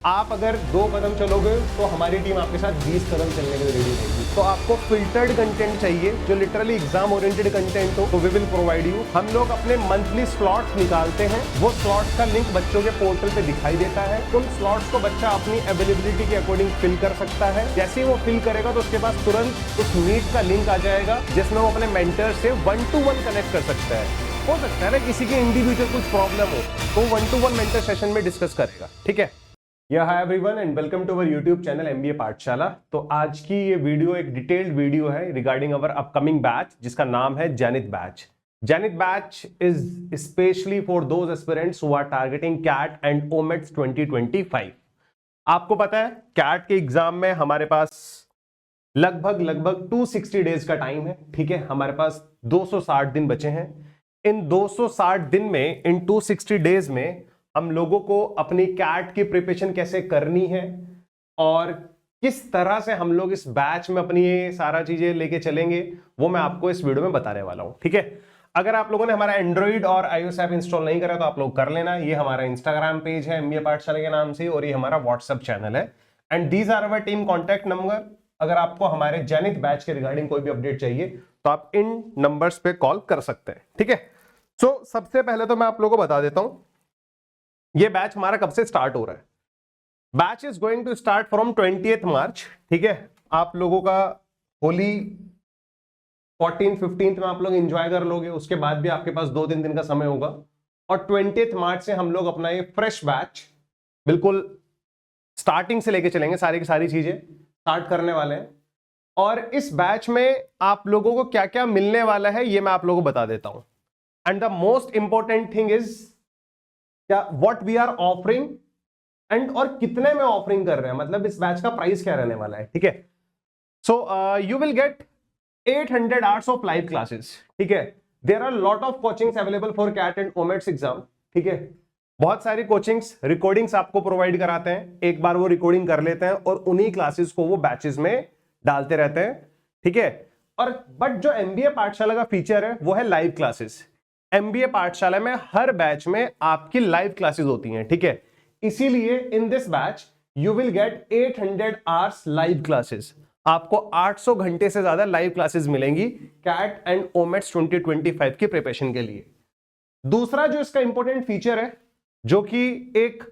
आप अगर 2 कदम चलोगे तो हमारी टीम आपके साथ 20 कदम चलने के लिए रेडी रहेगी। तो आपको फिल्टर्ड कंटेंट चाहिए जो लिटरली एग्जाम ओरिएंटेड कंटेंट हो, तो वी विल प्रोवाइड यू। हम लोग अपने मंथली स्लॉट्स निकालते हैं, वो स्लॉट्स का लिंक बच्चों के पोर्टल पे दिखाई देता है। उन स्लॉट्स को बच्चा अपनी अवेलेबिलिटी के अकॉर्डिंग फिल कर सकता है। जैसे ही वो फिल करेगा तो उसके पास तुरंत उस मीट का लिंक आ जाएगा जिसमें वो अपने मेंटर से 1-to-1 कनेक्ट कर सकता है। हो सकता है ना किसी की इंडिविजुअल कुछ प्रॉब्लम हो तो 1-to-1 मेंटर सेशन में डिस्कस करेगा। ठीक है, hi everyone and welcome to our YouTube channel MBA Pathshala. तो आज की ये वीडियो एक डिटेल्ड वीडियो है रिगार्डिंग अवर अपकमिंग बैच जिसका नाम है Zenith batch. Zenith batch is specially for those aspirants who are targeting CAT and OMETs 2025। आपको पता है कैट के एग्जाम में हमारे पास लगभग 260 डेज का टाइम है। ठीक है, हमारे पास 260 दिन बचे हैं। इन 260 दिन में, इन 260 डेज में हम लोगों को अपनी कैट की प्रिपरेशन कैसे करनी है और किस तरह से हम लोग इस बैच में अपनी ये सारा चीजें लेके चलेंगे वो मैं आपको इस वीडियो में बताने वाला हूं। ठीक है, अगर आप लोगों ने हमारा एंड्रॉइड और आईओएस ऐप इंस्टॉल नहीं करा तो आप लोग कर लेना। ये हमारा इंस्टाग्राम पेज है एमबीए पाठशाला के नाम से और ये हमारा व्हाट्सएप चैनल है and these are our team contact number. अगर आपको हमारे जेनिथ बैच के रिगार्डिंग कोई भी अपडेट चाहिए तो आप इन नंबर्स पे कॉल कर सकते हैं। ठीक है, सो सबसे पहले तो मैं आप लोगों को बता देता हूं ये बैच हमारा कब से स्टार्ट हो रहा है। Batch is going to start from 20th March. ठीक है, आप लोगों का होली 14-15 में आप लोग एंजॉय कर लोगे, उसके बाद भी आपके पास 2-3 दिन का समय होगा और 20th मार्च से हम लोग अपना ये फ्रेश बैच बिल्कुल स्टार्टिंग से लेके चलेंगे। सारी की सारी चीजें स्टार्ट करने वाले हैं और इस बैच में आप लोगों को क्या क्या मिलने वाला है ये मैं आप लोगों को बता देता हूं। And the most important thing is क्या what we are offering and और कितने में ऑफरिंग कर रहे हैं, मतलब इस बैच का प्राइस क्या रहने वाला है। ठीक है, so you will get 800 hours of live classes. ठीक है, there are lot of coachings available for CAT and OMETs exam. ठीक है, बहुत सारी कोचिंग्स रिकॉर्डिंग्स आपको प्रोवाइड कराते हैं, एक बार वो रिकॉर्डिंग कर लेते हैं और उन्हीं क्लासेस को वो बैचेस में डालते रहते हैं। ठीक है, और बट जो एमबीए पाठशाला का फीचर है वो है लाइव क्लासेस। एमबीए पाठशाला में हर बैच में आपकी लाइव क्लासेस होती हैं। ठीक है, इसीलिए इन this batch you will get 800 hours live classes. आपको 800 घंटे से ज्यादा लाइव क्लासेस मिलेंगी कैट एंड ओमेट्स 2025 की प्रिपरेशन के लिए। दूसरा जो इसका इंपॉर्टेंट फीचर है जो कि एक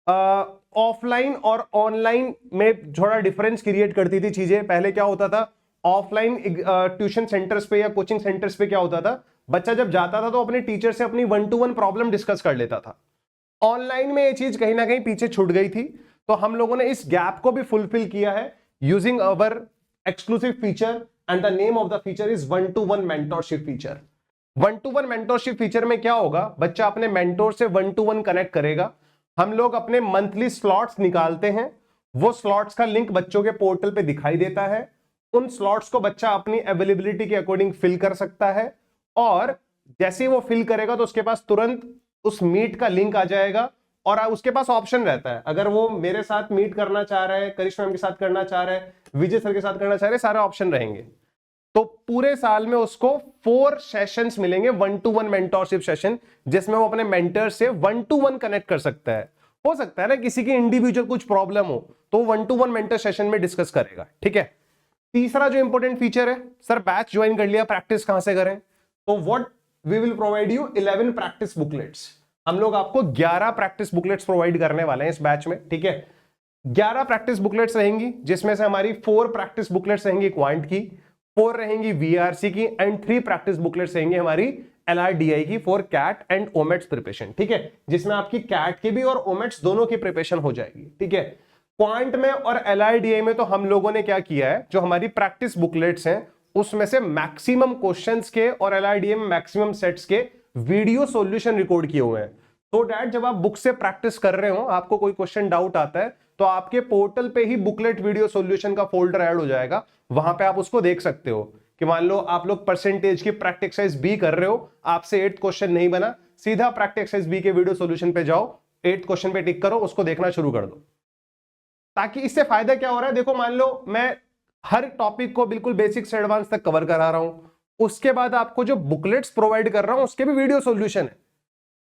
ऑफलाइन और ऑनलाइन में थोड़ा डिफरेंस क्रिएट करती थी चीजें। पहले क्या होता था, ऑफलाइन ट्यूशन सेंटर्स पे या कोचिंग सेंटर्स पे क्या होता था, बच्चा जब जाता था तो अपने टीचर से अपनी 1-to-1 प्रॉब्लम डिस्कस कर लेता था। ऑनलाइन में ये चीज कहीं ना कहीं पीछे छूट गई थी, तो हम लोगों ने इस गैप को भी फुलफिल किया है using our exclusive feature and the name of the feature is 1-to-1 mentorship feature. 1-to-1 mentorship feature में क्या होगा, बच्चा अपने मेंटोर से 1-to-1 कनेक्ट करेगा। हम लोग अपने मंथली स्लॉट्स निकालते हैं, वो स्लॉट्स का लिंक बच्चों के पोर्टल पे दिखाई देता है। उन स्लॉट्स को बच्चा अपनी अवेलेबिलिटी के अकॉर्डिंग फिल कर सकता है और जैसे ही वो फिल करेगा तो उसके पास तुरंत उस मीट का लिंक आ जाएगा और उसके पास ऑप्शन रहता है। अगर वो मेरे साथ मीट करना चाह रहा है, करिश्मा मैम के साथ करना चाह रहा है, विजय सर के साथ करना चाह रहे हैं, सारे ऑप्शन रहेंगे। तो पूरे साल में उसको 4 सेशंस मिलेंगे 1-to-1 मेंटरशिप सेशन, जिसमें वो अपने मेंटर से 1-to-1 कनेक्ट कर सकता है। हो सकता है ना किसी की इंडिविजुअल कुछ प्रॉब्लम हो तो 1-to-1 मेंटर सेशन में डिस्कस करेगा। ठीक है, तीसरा जो इंपॉर्टेंट फीचर है, सर बैच ज्वाइन कर लिया, प्रैक्टिस कहां से करें, तो what we will provide you 11 practice booklets. हम लोग आपको 11 प्रैक्टिस बुकलेट्स प्रोवाइड करने वाले हैं इस बैच में। ठीक है, 11 प्रैक्टिस बुकलेट्स रहेंगी जिसमें से हमारी 4 प्रैक्टिस बुकलेट्स रहेंगी क्वांट की, 4 रहेंगी वीआरसी की एंड 3 प्रैक्टिस बुकलेट्स रहेंगी हमारी एलआरडीआई की फॉर कैट एंड ओमेट्स प्रिपरेशन। ठीक है, जिसमें आपकी कैट की भी और ओमेट्स दोनों की प्रिपरेशन हो जाएगी। ठीक है, क्वांट में और एलआरडीआई में तो हम लोगों ने क्या किया है, जो हमारी प्रैक्टिस बुकलेट्स हैं उसमें से मैक्सिमम क्वेश्चंस के और एलआरडीआई में मैक्सिमम सेट्स के वीडियो सॉल्यूशन रिकॉर्ड किए हुए हैं। तो डैट जब आप बुक से प्रैक्टिस कर रहे हो, आपको कोई क्वेश्चन डाउट आता है तो आपके पोर्टल पे ही बुकलेट वीडियो सॉल्यूशन का फोल्डर ऐड हो जाएगा। वहां पे आप उसको देख सकते हो कि मान लो आप लोग परसेंटेज की प्रैक्टिस एक्सरसाइज बी कर रहे हो, आपसे 8th क्वेश्चन नहीं बना, सीधा प्रैक्टिस एक्सरसाइज बी के वीडियो सॉल्यूशन पे जाओ, 8th क्वेश्चन पे टिक करो, उसको देखना शुरू कर दो। ताकि इससे फायदा क्या हो रहा है, देखो मान लो मैं हर टॉपिक को बिल्कुल बेसिक से एडवांस तक कवर करा रहा हूं, उसके बाद आपको जो बुकलेट्स प्रोवाइड कर रहा हूं उसके भी वीडियो सॉल्यूशन है,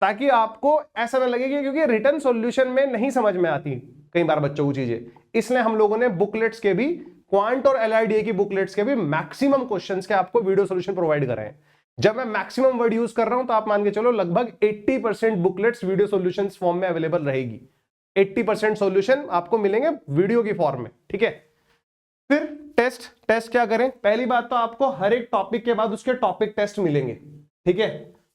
ताकि आपको ऐसा ना लगे कि क्योंकि रिटर्न सॉल्यूशन में नहीं समझ में आती कई बार बच्चों को चीजें, इसलिए हम लोगों ने बुकलेट्स के भी, क्वांट और एलआरडीए की बुकलेट्स के भी मैक्सिमम क्वेश्चंस के आपको वीडियो सॉल्यूशन प्रोवाइड कर रहे हैं। जब मैं मैक्सिमम वर्ड यूज कर रहा हूं तो आप मान के चलो लगभग 80% बुकलेट्स वीडियो सॉल्यूशंस फॉर्म में अवेलेबल रहेगी। 80% सॉल्यूशन आपको मिलेंगे वीडियो की फॉर्म में, ठीक है। फिर टेस्ट क्या करें, पहली बात तो आपको हर एक टॉपिक के बाद उसके टॉपिक टेस्ट मिलेंगे, ठीक है।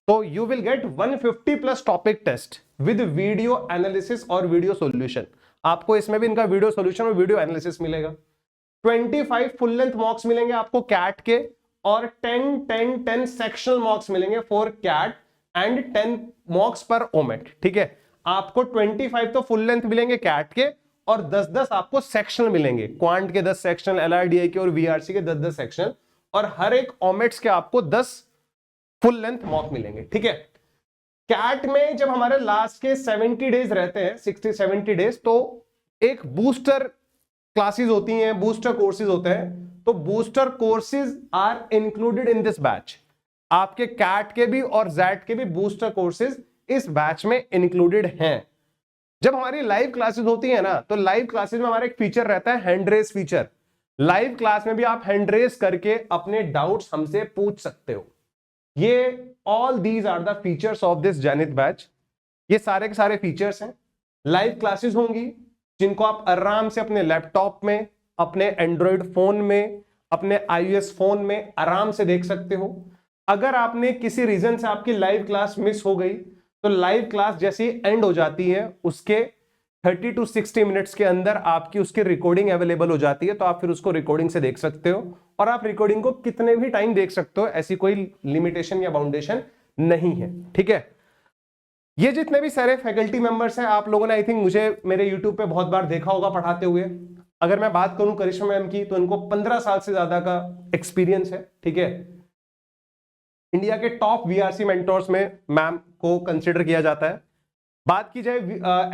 तो you will get 150 plus topic test with video analysis और वीडियो सॉल्यूशन। आपको इसमें भी इनका वीडियो सॉल्यूशन और वीडियो एनालिसिस मिलेगा। 25 फुल लेंथ मॉक्स मिलेंगे आपको कैट के, और 10 सेक्शनल मॉक्स मिलेंगे फॉर कैट एंड 10 मॉक्स पर ओमेट, ठीक है। आपको 25 तो फुल लेंथ मिलेंगे कैट के, और 10 आपको सेक्शनल मिलेंगे, क्वांट के 10 सेक्शनल, एलआरडीआई के और वीआरसी के 10 सेक्शनल, और हर एक ओमेट्स के आपको 10 फुल लेंथ मॉक मिलेंगे, ठीक है। कैट में जब हमारे लास्ट के 70 डेज रहते हैं, 60-70 डेज, तो एक बूस्टर क्लासेस होती हैं, बूस्टर कोर्सेज होते हैं। तो booster courses are included in this batch. आपके कैट के भी और जैट के भी बूस्टर कोर्सेज इस बैच में इंक्लूडेड हैं। जब हमारी लाइव क्लासेस होती है ना, तो लाइव क्लासेस में हमारा एक फीचर रहता है hand raise feature. Live class में भी आप हैंड रेस करके अपने डाउट्स हमसे पूछ सकते हो। ये all these are the features of this Zenith batch. ये सारे के सारे फीचर्स हैं। लाइव क्लासेस होंगी जिनको आप आराम से अपने लैपटॉप में, अपने एंड्रॉइड फोन में, अपने iOS फोन में आराम से देख सकते हो। अगर आपने किसी रीजन से आपकी लाइव क्लास मिस हो गई, तो लाइव क्लास जैसी एंड हो जाती है, उसके 30 to 60 मिनट्स के अंदर आपकी उसकी रिकॉर्डिंग अवेलेबल हो जाती है। तो आप फिर उसको रिकॉर्डिंग से देख सकते हो, और आप रिकॉर्डिंग को कितने भी टाइम देख सकते हो, ऐसी कोई लिमिटेशन या बाउंडेशन नहीं है, ठीक है। ये जितने भी सारे फैकल्टी मेंबर्स हैं, आप लोगों ने आई थिंक मुझे मेरे यूट्यूब पे बहुत बार देखा होगा पढ़ाते हुए। अगर मैं बात करूं करिश्मा मैम की, तो इनको 15 साल से ज्यादा का एक्सपीरियंस है, ठीक है। इंडिया के टॉप वीआरसी मेंटोर्स में मैम को कंसिडर किया जाता है। बात की जाए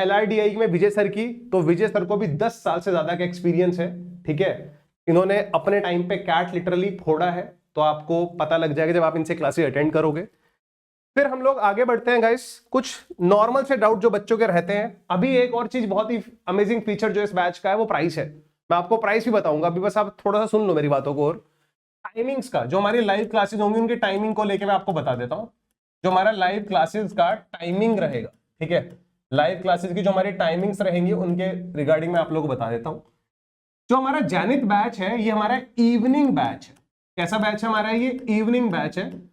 एलआरडीआई में विजय सर की, तो विजय सर को भी 10 साल से ज्यादा का एक्सपीरियंस है, ठीक है। इन्होंने अपने टाइम पे कैट लिटरली फोड़ा है, तो आपको पता लग जाएगा जब आप इनसे क्लासेस अटेंड करोगे। फिर हम लोग आगे बढ़ते हैं गाइस, कुछ नॉर्मल से डाउट जो बच्चों के रहते हैं। अभी एक और चीज बहुत ही अमेजिंग फीचर जो इस बैच का है, वो प्राइस है। मैं आपको प्राइस भी बताऊंगा, अभी बस आप थोड़ा सा सुन लो मेरी बातों को। और टाइमिंग्स का, जो हमारी लाइव क्लासेस होंगी उनकी टाइमिंग को लेकर मैं आपको बता देता हूं। जो हमारा लाइव क्लासेस का टाइमिंग रहेगा, ठीक है, लाइव क्लासेस की जो हमारी टाइमिंग्स रहेंगी उनके रिगार्डिंग मैं आप लोगों को बता देता हूं। जो हमारा जेनिथ बैच है, ये हमारा इवनिंग बैच है। कैसा बैच है हमारा? ये इवनिंग बैच है।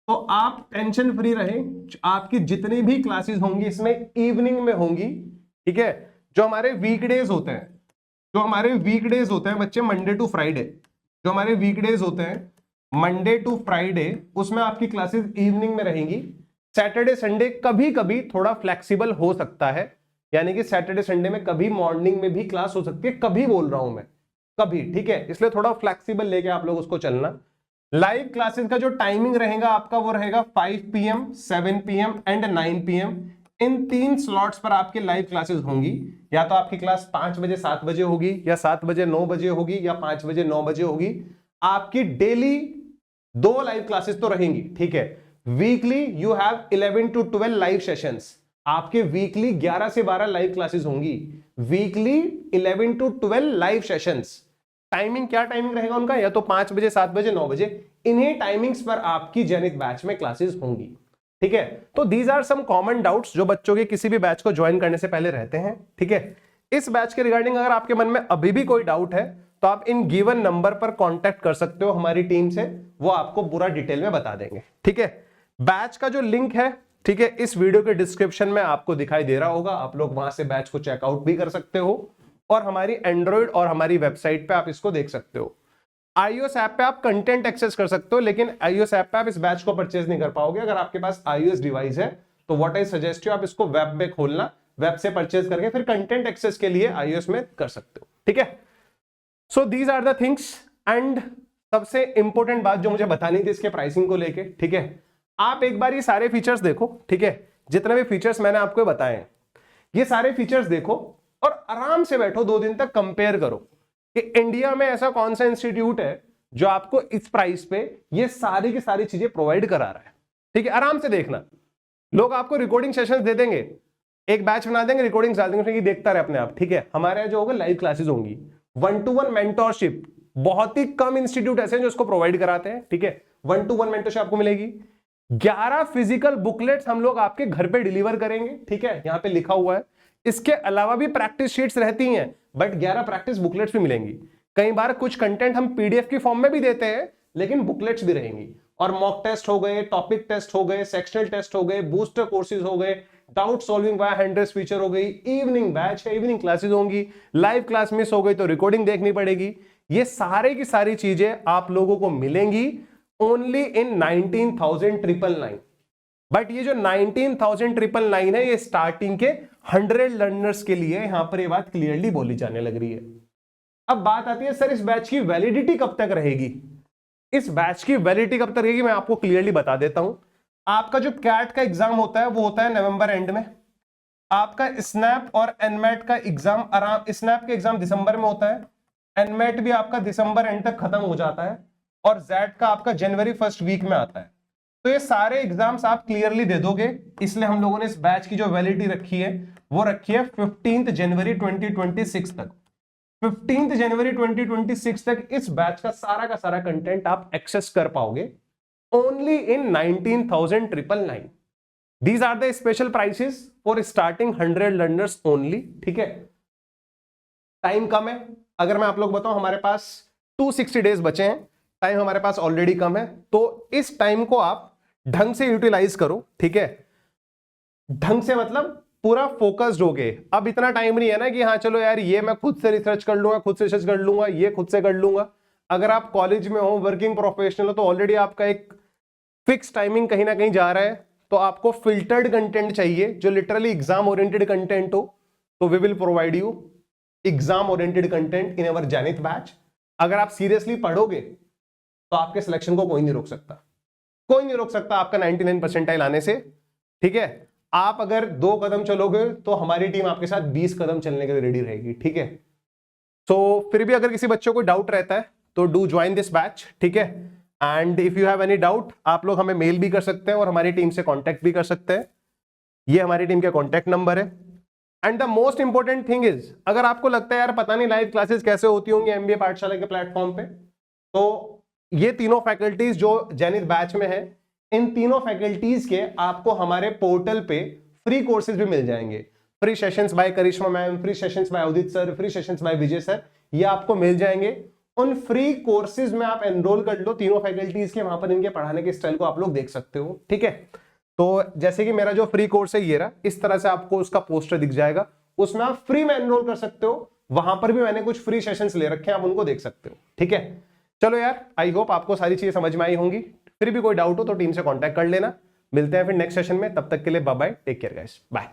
तो आप टेंशन फ्री रहें, आपकी जितनी भी क्लासेस होंगी इसमें इवनिंग में होंगी, ठीक है। जो हमारे वीकडेज होते हैं, बच्चे, मंडे टू फ्राइडे, जो हमारे वीकडेज होते हैं मंडे टू फ्राइडे, उसमें आपकी क्लासेस इवनिंग में रहेंगी। सैटरडे संडे कभी कभी थोड़ा फ्लेक्सिबल हो सकता है, यानी कि सैटरडे संडे में कभी मॉर्निंग में भी क्लास हो सकती है, कभी बोल रहा हूं मैं, कभी, ठीक है। इसलिए थोड़ा फ्लेक्सिबल लेके आप लोग उसको चलना। लाइव क्लासेस का जो टाइमिंग रहेगा आपका, वो रहेगा 5 PM, 7 PM and 9 PM। In 3 slots per आपकी लाइव क्लासेस होंगी। या तो आपकी क्लास 5 बजे 7 बजे होगी, या 7 बजे 9 बजे होगी, या 5 बजे 9 बजे होगी। आपकी डेली 2 लाइव क्लासेस तो रहेंगी, ठीक है। Weekly you have 11 to 12 live sessions. आपके वीकली 11 से 12 लाइव क्लासेस होंगी। Weekly 11 to 12 live sessions. Timing क्या टाइमिंग रहेगा उनका? या तो 5 बजे, 7 बजे, 9 बजे। इन्हीं टाइमिंग्स पर आपकी जेनिथ बैच में क्लासेस होंगी, ठीक है। तो these are some common doubts जो बच्चों के किसी भी बैच को ज्वाइन करने से पहले रहते हैं, ठीक है। इस बैच के रिगार्डिंग अगर आपके मन में अभी भी कोई डाउट है, तो आप इन गिवन नंबर पर कांटेक्ट कर सकते हो हमारी टीम से, वो आपको पूरा डिटेल में बता देंगे, ठीक है। बैच का जो लिंक है, ठीक है, इस वीडियो के डिस्क्रिप्शन में आपको दिखाई दे रहा होगा। आप लोग वहां से बैच को चेकआउट भी कर सकते हो, और हमारी एंड्रॉइड और हमारी वेबसाइट पे आप इसको देख सकते हो। iOS ऐप पे आप कंटेंट एक्सेस कर सकते हो, लेकिन iOS ऐप पे आप इस बैच को परचेज नहीं कर पाओगे। अगर आपके पास iOS डिवाइस है तो व्हाट आई सजेस्ट यू, आप इसको वेब में खोलना, वेब से परचेज करके फिर कंटेंट एक्सेस के लिए iOS में कर सकते हो, ठीक है। So these are the things. And सबसे इंपॉर्टेंट बात जो मुझे बतानी थी इसके प्राइसिंग को लेके, ठीक है, आप एक बार ये सारे फीचर्स देखो, ठीक है। जितने भी फीचर्स मैंने आपको बताए हैं, ये सारे फीचर्स देखो और आराम से बैठो, 2 दिन तक कंपेयर करो कि इंडिया में ऐसा कौन सा इंस्टीट्यूट है जो आपको इस प्राइस पे ये सारी की सारी चीजें प्रोवाइड करा रहा है, ठीक है। आराम से देखना, लोग आपको रिकॉर्डिंग सेशंस दे देंगे, एक बैच बना देंगे, रिकॉर्डिंग्स डाल देंगे, देखता रहे अपने आप, ठीक है। हमारे यहाँ जो होगा लाइव क्लासेस होंगी, 1-to-1 मेंटोरशिप, बहुत ही कम इंस्टीट्यूट ऐसे हैं जो इसको प्रोवाइड कराते हैं, ठीक है। 1-to-1 मेंटरशिप आपको मिलेगी। 11 फिजिकल बुकलेट्स हम लोग आपके घर पे डिलीवर करेंगे, ठीक है, यहाँ पे लिखा हुआ है। इसके अलावा भी प्रैक्टिस शीट्स रहती हैं, बट 11 प्रैक्टिस बुकलेट्स भी मिलेंगी। कई बार कुछ कंटेंट हम पीडीएफ की फॉर्म में भी देते हैं, लेकिन बुकलेट्स भी रहेंगी। और मॉक टेस्ट हो गए, टॉपिक टेस्ट हो गए, सेक्शनल टेस्ट हो गए, बूस्टर कोर्सेज हो गए, doubt solving via hand raise feature हो गई, इवनिंग बैच है, इवनिंग क्लासेस होंगी, लाइव क्लास मिस हो गई तो रिकॉर्डिंग देखनी पड़ेगी। ये सारे की सारी चीजें आप लोगों को मिलेंगी ओनली इन 19,999। बट ये जो 19,999 है, ये स्टार्टिंग के 100 लर्नर्स के लिए, यहां पर ये बात क्लियरली बोली जाने लग रही है। अब बात आती है सर इस बैच की वैलिडिटी कब तक रहेगी। इस बैच की वैलिडिटी कब तक रहेगी मैं आपको क्लियरली बता देता हूं। आपका जो कैट का एग्जाम होता है वो होता है नवंबर एंड में। आपका स्नैप और एनमेट का एग्जाम स्नैप का एग्जाम दिसंबर में होता है, एनमेट भी आपका दिसंबर एंड तक खत्म हो जाता है, और जेड का आपका जनवरी फर्स्ट वीक में आता है। तो ये सारे एग्जाम्स आप क्लियरली दे दोगे, इसलिए हम लोगों ने इस बैच की जो वैलिडिटी रखी है वो रखी है 15 जनवरी 2026 तक। 15 जनवरी 2026 तक इस बैच का सारा कंटेंट आप एक्सेस कर पाओगे only in 19,999। These are the special prices for starting 100 learners only, ठीक है। टाइम कम है, अगर मैं आप लोग बताऊं हमारे पास 260 डेज बचे हैं, टाइम हमारे पास ऑलरेडी कम है, तो इस टाइम को आप ढंग से यूटिलाइज करो, ठीक है। ढंग से मतलब पूरा फोकस्ड हो गए। अब इतना टाइम नहीं है ना कि हाँ चलो यार ये मैं खुद से रिसर्च कर लूंगा, खुद से रिसर्च कर लूंगा, ये खुद से कर लूंगा। अगर आप कॉलेज में हो, वर्किंग प्रोफेशनल हो, तो ऑलरेडी आपका एक फिक्स टाइमिंग कहीं ना कहीं जा रहा है, तो आपको फिल्टर्ड कंटेंट चाहिए जो लिटरली एग्जाम ओरिएंटेड कंटेंट हो, तो we will provide you exam oriented content in our Zenith batch. अगर आप सीरियसली पढ़ोगे तो आपके सिलेक्शन को कोई नहीं रोक सकता, कोई नहीं रोक सकता आपका 99 परसेंटाइल आने से, ठीक है। आप अगर 2 कदम चलोगे तो हमारी टीम आपके साथ 20 कदम चलने के लिए रेडी रहेगी, ठीक है। तो फिर भी अगर किसी बच्चों को डाउट रहता है तो डू ज्वाइन दिस बैच, ठीक है। And if you have any doubt आप लोग हमें मेल भी कर सकते हैं और हमारी टीम से कांटेक्ट भी कर सकते हैं। ये हमारी टीम का कांटेक्ट नंबर है। And the most important thing is, अगर आपको लगता है यार पता नहीं लाइव क्लासेस कैसे होती होंगी एमबीए पाठशाला के प्लेटफॉर्म पे, तो ये तीनों फैकल्टीज जो जेनिथ बैच में है, इन तीनों फैकल्टीज के आपको हमारे पोर्टल पे फ्री कोर्सेज भी मिल जाएंगे। Free sessions by Karishma ma'am, free sessions by Udit sir, free sessions by Vijay sir, ये आपको मिल जाएंगे। उन फ्री कोर्सेज में आप एनरोल कर लो तीनों फैकल्टीज के, वहां पर इनके पढ़ाने के स्टाइल को आप लोग देख सकते हो, ठीक है। तो जैसे कि मेरा जो फ्री कोर्स है ये रहा, इस तरह से आपको उसका पोस्टर दिख जाएगा, उसमें आप फ्री में एनरोल कर सकते हो। वहां पर भी मैंने कुछ फ्री सेशंस ले रखे हैं, आप उनको देख सकते हो, ठीक है। चलो यार, आई होप आपको सारी चीजें समझ में आई होंगी। फिर भी कोई डाउट हो तो टीम से कांटेक्ट कर लेना। मिलते हैं फिर नेक्स्ट सेशन में, तब तक के लिए bye bye, take care guys, bye.